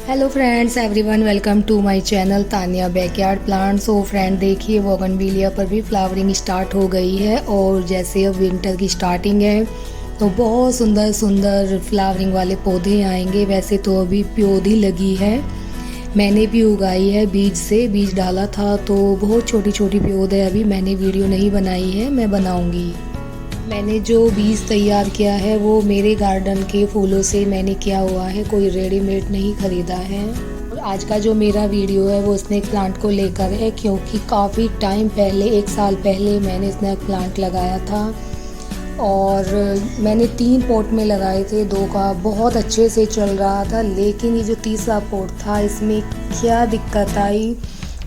Hello friends everyone, welcome to my channel Tania backyard plant. So friend देखिए, bougainvillea पर भी flowering start हो गई है और जैसे अब विंटर की स्टार्टिंग है तो बहुत सुंदर सुंदर फ्लावरिंग वाले पौधे आएंगे। वैसे तो अभी पौधी लगी है, मैंने भी उगाई है बीज से, बीज डाला था तो बहुत छोटी छोटी पौध है। अभी मैंने वीडियो नहीं बनाई है, मैं बनाऊंगी। मैंने जो बीज तैयार किया है वो मेरे गार्डन के फूलों से मैंने किया हुआ है, कोई रेडीमेड नहीं ख़रीदा है। और आज का जो मेरा वीडियो है वो स्नेक प्लांट को लेकर है, क्योंकि काफ़ी टाइम पहले, 1 साल पहले मैंने स्नेक प्लांट लगाया था और मैंने 3 पॉट में लगाए थे। 2 का बहुत अच्छे से चल रहा था, लेकिन ये जो तीसरा पॉट था इसमें क्या दिक्कत आई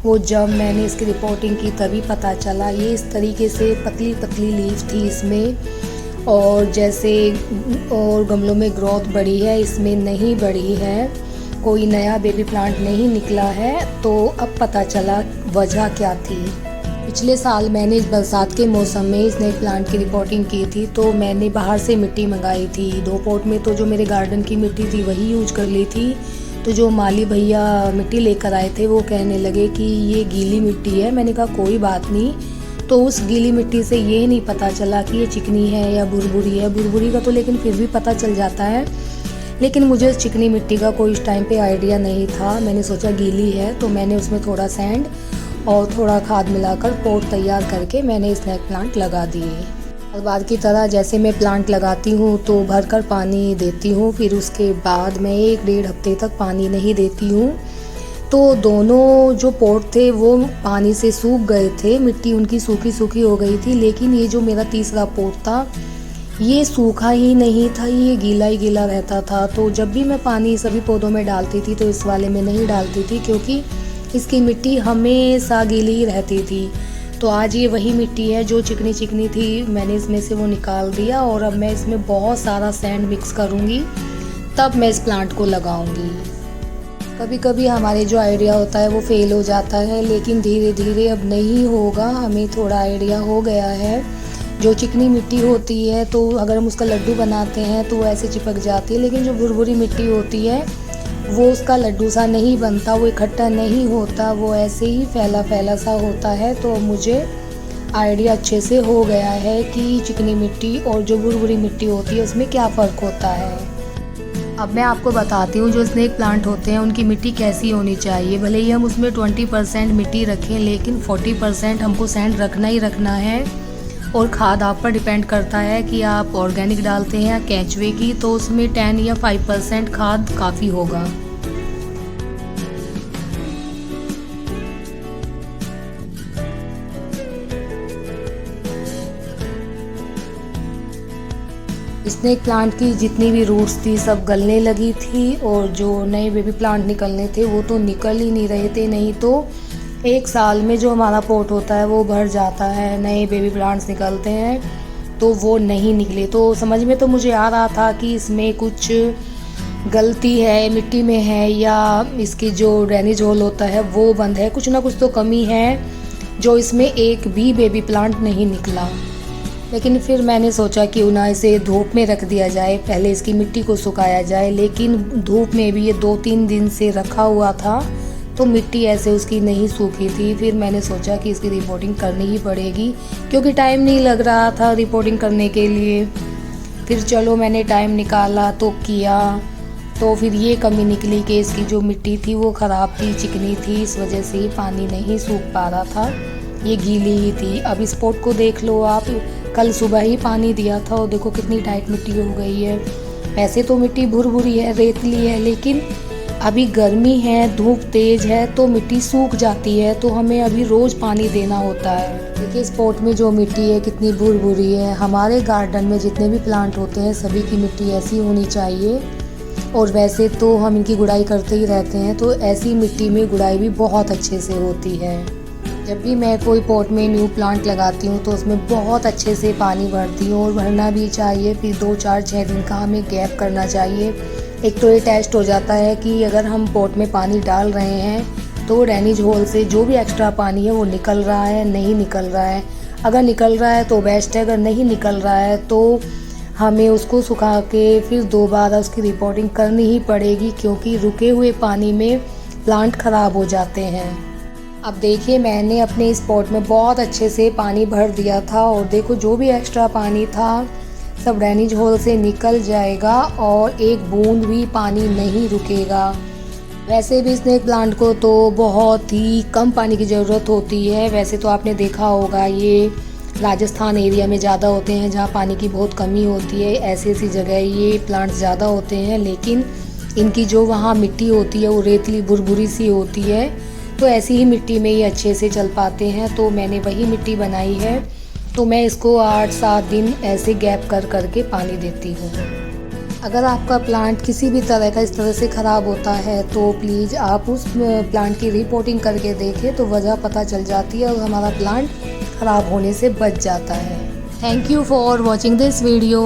वो जब मैंने इसकी रिपोर्टिंग की तभी पता चला। ये इस तरीके से पतली पतली लीफ थी इसमें, और जैसे और गमलों में ग्रोथ बढ़ी है, इसमें नहीं बढ़ी है, कोई नया बेबी प्लांट नहीं निकला है। तो अब पता चला वजह क्या थी। पिछले साल मैंने इस बरसात के मौसम में स्नेक प्लांट की रिपोर्टिंग की थी, तो मैंने बाहर से मिट्टी मंगाई थी। 2 पॉट में तो जो मेरे गार्डन की मिट्टी थी वही यूज कर ली थी। तो जो माली भैया मिट्टी लेकर आए थे वो कहने लगे कि ये गीली मिट्टी है। मैंने कहा कोई बात नहीं। तो उस गीली मिट्टी से ये नहीं पता चला कि ये चिकनी है या बुरबुरी है। बुरबुरी का तो लेकिन फिर भी पता चल जाता है, लेकिन मुझे चिकनी मिट्टी का कोई इस टाइम पे आइडिया नहीं था। मैंने सोचा गीली है, तो मैंने उसमें थोड़ा सैंड और थोड़ा खाद मिलाकर पॉट तैयार करके मैंने स्नेक प्लांट लगा दिए। हर बार की तरह जैसे मैं प्लांट लगाती हूँ तो भरकर पानी देती हूँ, फिर उसके बाद मैं 1-1.5 हफ्ते तक पानी नहीं देती हूँ। तो दोनों जो पॉट थे वो पानी से सूख गए थे, मिट्टी उनकी सूखी सूखी हो गई थी। लेकिन ये जो मेरा तीसरा पॉट था ये सूखा ही नहीं था, ये गीला ही गीला रहता था। तो जब भी मैं पानी सभी पौधों में डालती थी तो इस वाले में नहीं डालती थी, क्योंकि इसकी मिट्टी हमेशा गीली ही रहती थी। तो आज ये वही मिट्टी है जो चिकनी चिकनी थी, मैंने इसमें से वो निकाल दिया और अब मैं इसमें बहुत सारा सैंड मिक्स करूँगी, तब मैं इस प्लांट को लगाऊंगी। कभी कभी हमारे जो आइडिया होता है वो फेल हो जाता है, लेकिन धीरे धीरे अब नहीं होगा। हमें थोड़ा आइडिया हो गया है। जो चिकनी मिट्टी होती है तो अगर हम उसका लड्डू बनाते हैं तो वो ऐसे चिपक जाती है, लेकिन जो भुरभुरी मिट्टी होती है वो उसका लड्डू सा नहीं बनता, वो इकट्ठा नहीं होता, वो ऐसे ही फैला फैला सा होता है। तो मुझे आइडिया अच्छे से हो गया है कि चिकनी मिट्टी और जो भुरभुरी मिट्टी होती है उसमें क्या फ़र्क होता है। अब मैं आपको बताती हूँ जो स्नेक प्लांट होते हैं उनकी मिट्टी कैसी होनी चाहिए। भले ही हम उसमें 20% मिट्टी रखें, लेकिन 40% हमको सैंड रखना ही रखना है। और खाद आप पर डिपेंड करता है कि आप ऑर्गेनिक डालते हैं या केंचुए की, तो उसमें 10 या 5% खाद काफ़ी होगा। स्नेक प्लांट की जितनी भी रूट्स थी सब गलने लगी थी, और जो नए बेबी प्लांट निकलने थे वो तो निकल ही नहीं रहे थे। नहीं तो 1 साल में जो हमारा पॉट होता है वो भर जाता है, नए बेबी प्लांट्स निकलते हैं, तो वो नहीं निकले। तो समझ में तो मुझे आ रहा था कि इसमें कुछ गलती है, मिट्टी में है, या इसकी जो ड्रेनेज होल होता है वो बंद है, कुछ ना कुछ तो कमी है जो इसमें एक भी बेबी प्लांट नहीं निकला। लेकिन फिर मैंने सोचा कि ना इसे धूप में रख दिया जाए, पहले इसकी मिट्टी को सुखाया जाए। लेकिन धूप में भी ये 2-3 दिन से रखा हुआ था तो मिट्टी ऐसे उसकी नहीं सूखी थी। फिर मैंने सोचा कि इसकी रिपोर्टिंग करनी ही पड़ेगी, क्योंकि टाइम नहीं लग रहा था रिपोर्टिंग करने के लिए। फिर चलो मैंने टाइम निकाला तो किया, तो फिर ये कमी निकली कि इसकी जो मिट्टी थी वो ख़राब थी, चिकनी थी, इस वजह से ही पानी नहीं सूख पा रहा था, ये गीली ही थी। अब इस पॉट को देख लो आप, कल सुबह ही पानी दिया था और देखो कितनी टाइट मिट्टी हो गई है। वैसे तो मिट्टी भुरभुरी है, रेतली है, लेकिन अभी गर्मी है, धूप तेज़ है तो मिट्टी सूख जाती है, तो हमें अभी रोज़ पानी देना होता है। देखिए इस पॉट में जो मिट्टी है कितनी भुरभुरी है। हमारे गार्डन में जितने भी प्लांट होते हैं सभी की मिट्टी ऐसी होनी चाहिए, और वैसे तो हम इनकी गुड़ाई करते ही रहते हैं, तो ऐसी मिट्टी में गुड़ाई भी बहुत अच्छे से होती है। जब भी मैं कोई पॉट में न्यू प्लांट लगाती हूँ तो उसमें बहुत अच्छे से पानी भरती हूँ, और भरना भी चाहिए। फिर 2-4-6 दिन का हमें गैप करना चाहिए। एक तो ये टेस्ट हो जाता है कि अगर हम पॉट में पानी डाल रहे हैं तो ड्रेनेज होल से जो भी एक्स्ट्रा पानी है वो निकल रहा है, नहीं निकल रहा है। अगर निकल रहा है तो बेस्ट है, अगर नहीं निकल रहा है तो हमें उसको सुखा के फिर दोबारा उसकी रिपोर्टिंग करनी ही पड़ेगी, क्योंकि रुके हुए पानी में प्लांट ख़राब हो जाते हैं। अब देखिए मैंने अपने इस पॉट में बहुत अच्छे से पानी भर दिया था और देखो जो भी एक्स्ट्रा पानी था सब ड्रेनेज होल से निकल जाएगा और एक बूंद भी पानी नहीं रुकेगा। वैसे भी स्नेक प्लांट को तो बहुत ही कम पानी की ज़रूरत होती है। वैसे तो आपने देखा होगा ये राजस्थान एरिया में ज़्यादा होते हैं जहाँ पानी की बहुत कमी होती है, ऐसी ऐसी जगह ये प्लांट्स ज़्यादा होते हैं। लेकिन इनकी जो वहाँ मिट्टी होती है वो रेतली बुरबुरी सी होती है, तो ऐसी ही मिट्टी में ये अच्छे से चल पाते हैं। तो मैंने वही मिट्टी बनाई है, तो मैं इसको 8-7 दिन ऐसे गैप कर करके पानी देती हूँ। अगर आपका प्लांट किसी भी तरह का इस तरह से ख़राब होता है तो प्लीज़ आप उस प्लांट की रिपोर्टिंग करके देखें, तो वजह पता चल जाती है और हमारा प्लांट ख़राब होने से बच जाता है। Thank you for watching this video.